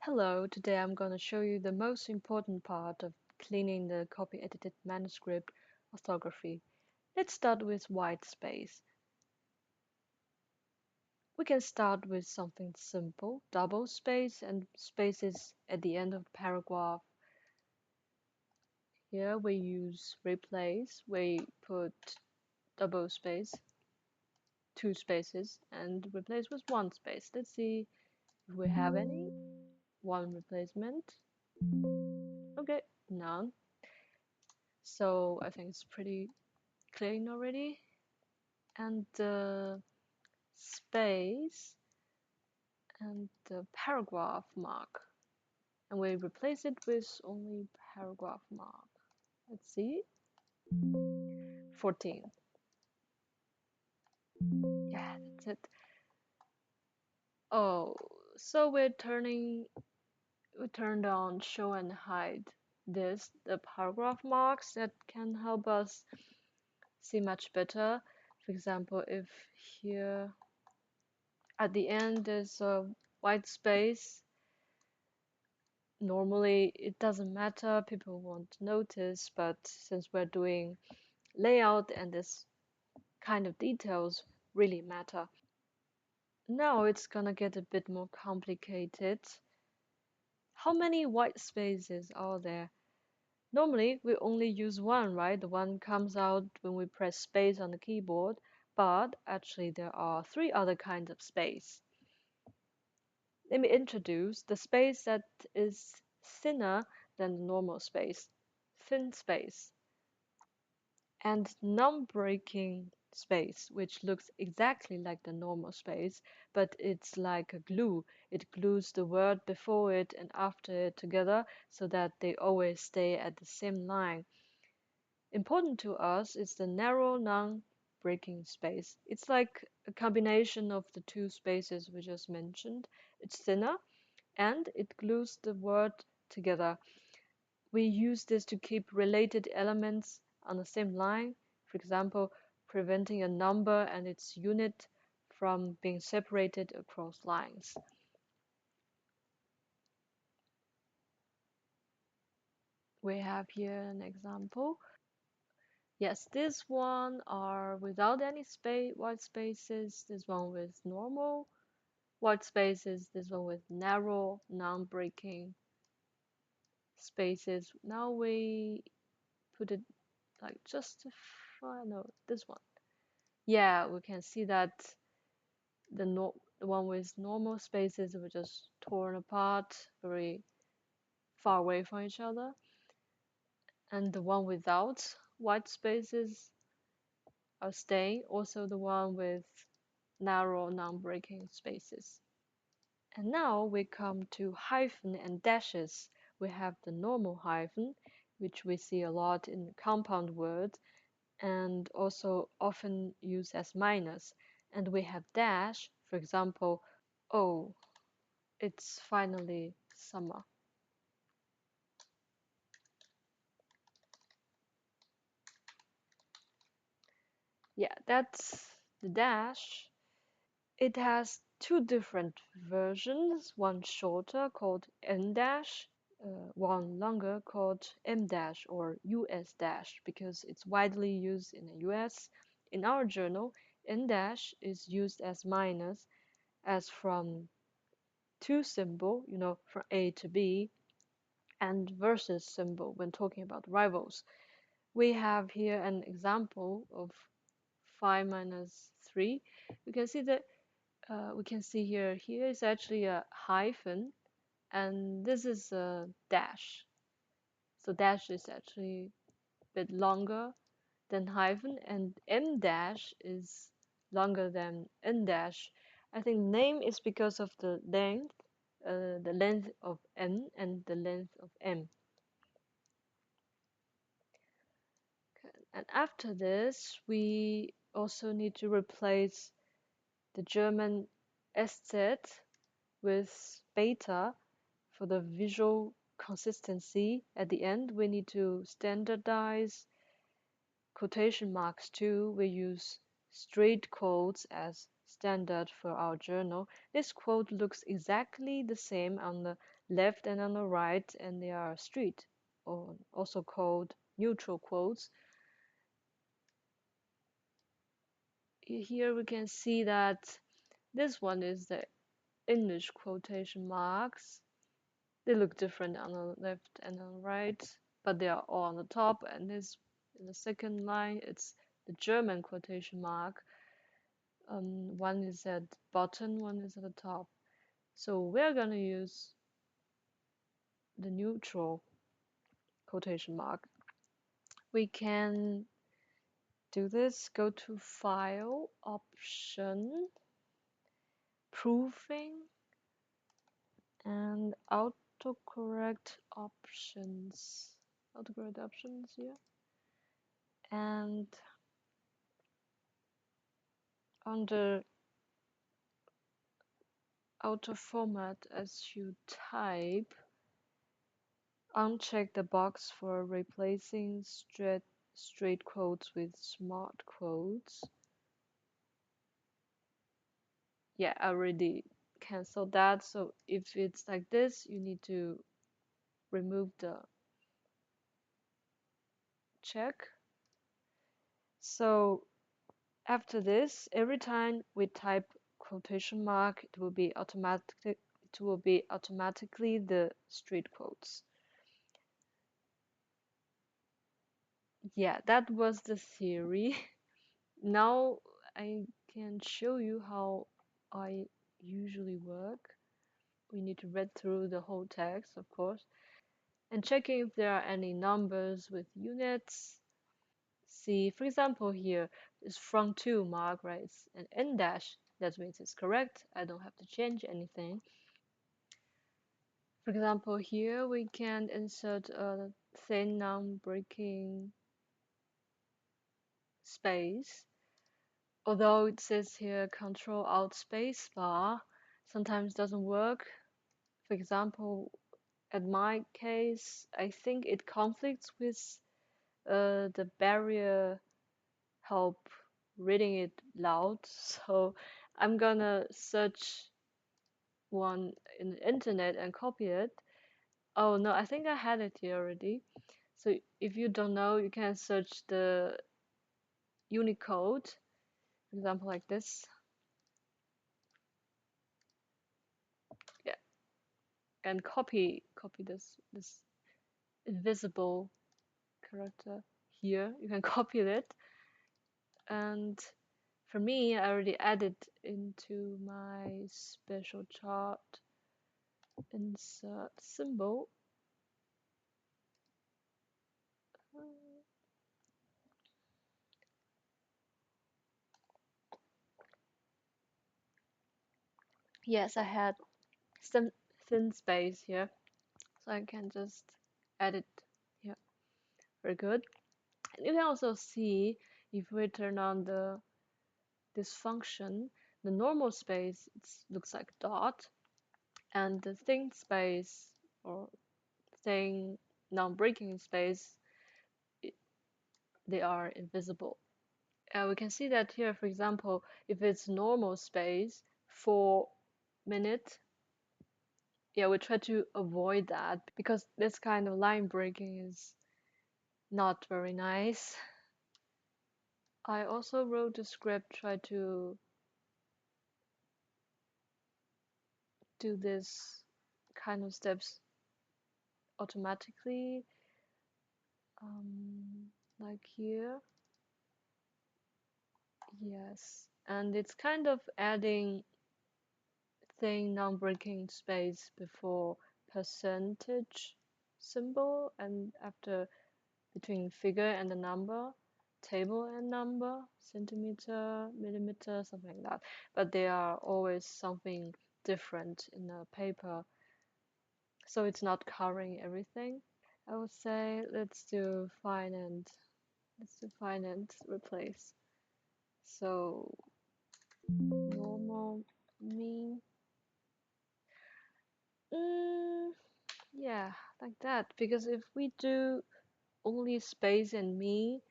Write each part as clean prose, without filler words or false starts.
Hello, today I'm going to show you the most important part of cleaning the copy-edited manuscript orthography. Let's start with white space. We can start with something simple, double space and spaces at the end of paragraph. Here we use replace, we put double space, two spaces, and replace with one space. Let's see if we have any. One replacement. Okay, none. So I think it's pretty clean already. And the space and the paragraph mark, and we replace it with only paragraph mark. Let's see, 14. Yeah, that's it. Oh, so we turned on show and hide the paragraph marks that can help us see much better. For example, if here at the end there's a white space, normally it doesn't matter, people won't notice, but since we're doing layout and this kind of details really matter. Now it's gonna get a bit more complicated. How many white spaces are there? Normally we only use one, right? The one comes out when we press space on the keyboard, but actually there are three other kinds of space. Let me introduce the space that is thinner than the normal space, thin space, and non-breaking space, which looks exactly like the normal space, but it's like a glue. It glues the word before it and after it together so that they always stay at the same line. Important to us is the narrow non-breaking space. It's like a combination of the two spaces we just mentioned. It's thinner and it glues the word together. We use this to keep related elements on the same line, for example, preventing a number and its unit from being separated across lines. We have here an example. Yes, this one are without any white spaces, this one with normal white spaces, this one with narrow, non-breaking spaces. Now we put it like no, this one. Yeah, we can see that the one with normal spaces were just torn apart, very far away from each other, and the one without white spaces are staying. Also, the one with narrow, non-breaking spaces. And now we come to hyphen and dashes. We have the normal hyphen, which we see a lot in compound words and also often used as minus. And we have dash, for example, oh, it's finally summer. Yeah, that's the dash. It has two different versions, one shorter called n dash, one longer called m dash or US dash because it's widely used in the US. In our journal, n dash is used as minus, as from to symbol, from A to B, and versus symbol when talking about rivals. We have here an example of 5 minus 3. We can see that here is actually a hyphen, and this is a dash. So dash is actually a bit longer than hyphen, and m dash is longer than n dash. I think name is because of the length of n and the length of m. And after this, we also need to replace the German SZ with beta for the visual consistency. At the end, we need to standardize quotation marks too. We use straight quotes as standard for our journal. This quote looks exactly the same on the left and on the right, and they are street, or also called neutral quotes. Here we can see that this one is the English quotation marks. They look different on the left and on the right, but they are all on the top. And this in the second line, it's the German quotation mark. One is at bottom, one is at the top. So we're gonna use the neutral quotation mark. We can do this. Go to File, Option, Proofing, and autocorrect options. Autocorrect options here. And under auto format as you type, uncheck the box for replacing straight quotes with smart quotes. Yeah, I already canceled that. So if it's like this, you need to remove the check. So after this, every time we type quotation mark, it will be automatically the straight quotes. Yeah, that was the theory. Now I can show you how I usually work. We need to read through the whole text, of course, and checking if there are any numbers with units. See, for example, here is from to mark, right? It's an n dash. That means it's correct. I don't have to change anything. For example, here we can insert a thin non-breaking space. Although it says here Control Alt Space bar, sometimes doesn't work. For example, at my case, I think it conflicts with the barrier help reading it loud. So I'm gonna search one in the internet and copy it. Oh no, I think I had it here already. So if you don't know, you can search the Unicode, for example, like this. Yeah, and copy this invisible character here. You can copy it, and for me, I already added into my special chart insert symbol. Yes, I had some thin space here, so I can just add it here. Very good. And you can also see if we turn on this function, the normal space it looks like a dot, and the thin space or thin non-breaking space it, they are invisible. We can see that here, for example, if it's normal space for minute, yeah, we try to avoid that because this kind of line breaking is not very nice. I also wrote the script, try to do this kind of steps automatically, like here. Yes, and it's kind of adding thing non-breaking space before percentage symbol and after between figure and the number, table and number, centimeter, millimeter, something like that. But they are always something different in the paper, so it's not covering everything. I would say let's do find and replace. So normal mean. Mm, yeah, like that. Because if we do only space and me,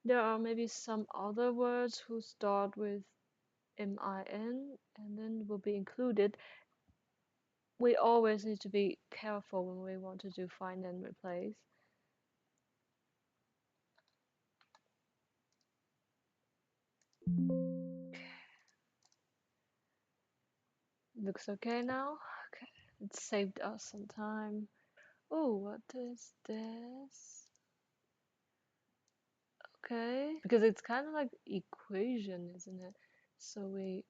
there are maybe some other words who start with min, and then will be included. We always need to be careful when we want to do find and replace. Looks okay now. Okay, it saved us some time. Oh, what is this? Okay, because it's kind of like equation, isn't it? So we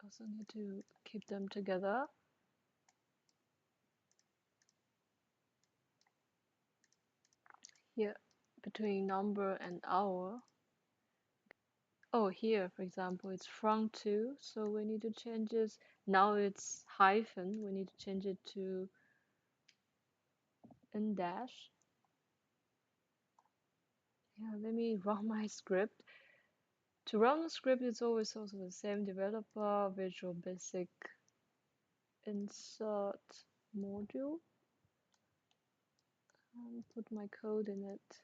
also need to keep them together. Here, between number and hour. Oh, here, for example, it's from to, so we need to change this. Now it's hyphen, we need to change it to in dash. Yeah, let me run my script. To run the script, it's always also the same developer, Visual Basic insert module, and put my code in it.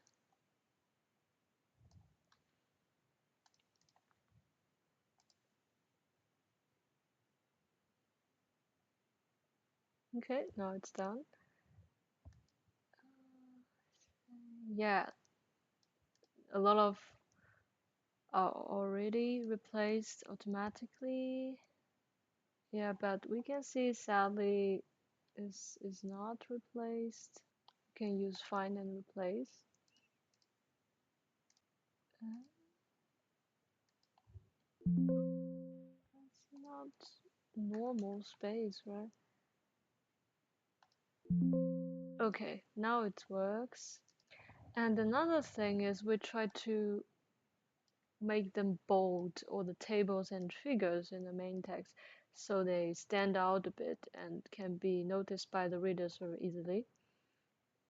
Okay, now it's done. Yeah, a lot of are already replaced automatically. Yeah, but we can see sadly is not replaced. You can use find and replace. That's not normal space, right? Okay, now it works. And another thing is we try to make them bold, or the tables and figures in the main text, so they stand out a bit and can be noticed by the readers very easily.